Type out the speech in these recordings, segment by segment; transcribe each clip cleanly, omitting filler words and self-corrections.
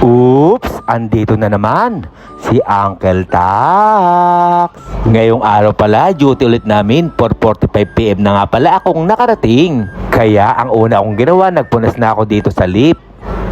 Oops! Andito na naman si Uncle Tax. Ngayong araw pala, duty ulit namin. 4:45 PM na nga pala akong nakarating. Kaya ang una akong ginawa, nagpunas na ako dito sa lift.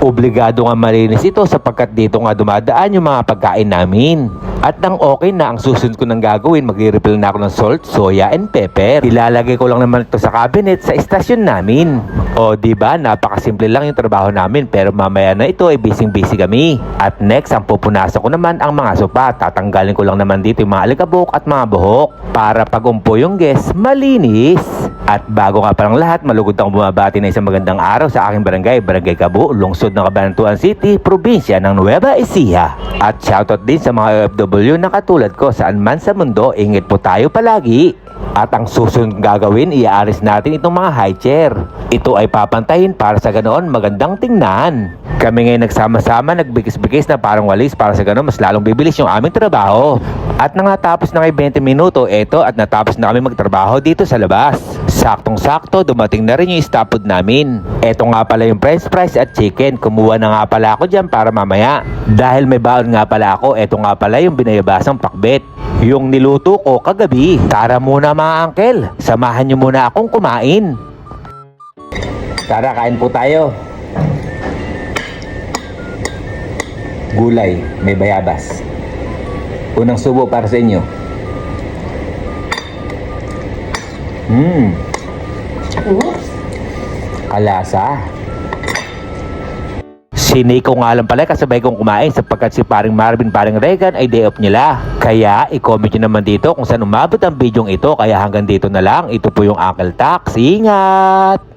Obligado nga malinis ito sapagkat dito nga dumadaan yung mga pagkain namin. At nang okay na, ang susunod ko nang gagawin, magre-refill na ako ng salt, soya, and pepper. Ilalagay ko lang naman ito sa cabinet sa istasyon namin. O diba, napakasimple lang yung trabaho namin, pero mamaya na ito ay busy-busy kami. At next, ang pupunasan ko naman ang mga sopa. Tatanggalin ko lang naman dito yung mga alikabok at mga buhok para pag umpo yung guest, malinis. At bago nga palang lahat, malugod akong bumabati na isang magandang araw sa aking barangay, Barangay Cabu, lungsod ng Cabanatuan City, probinsya ng Nueva Ecija. At shoutout din sa mga OFW na katulad ko saan man sa mundo. Ingat po tayo palagi. At ang susunod gagawin, iaaris natin itong mga high chair. Ito ay papantayin para sa ganoon magandang tingnan. Kami ngayon nagsama-sama, nagbigis-bigis na parang walis para sa ganoon mas lalong bibilis yung aming trabaho. At nangatapos na kay 20 minuto, eto at natapos na kami magtrabaho dito sa labas. Saktong-sakto, dumating na rin yung stop food namin. Eto nga pala yung french fries at chicken. Kumuha na nga pala ako dyan para mamaya. Dahil may baon nga pala ako, eto nga pala yung binayabasang pakbet. Yung niluto ko kagabi. Tara muna mga uncle, samahan nyo muna akong kumain. Tara, kain po tayo. Gulay, may bayabas. Unang subo para sa inyo. Kalasa. Si Nico nga lang pala kasabay kong kumain sapagkat si paring Marvin, paring Regan ay day off nila. Kaya i-comment nyo naman dito kung saan umabot ang bidyong ito. Kaya hanggang dito na lang. Ito po yung Uncle Tax. Ingat!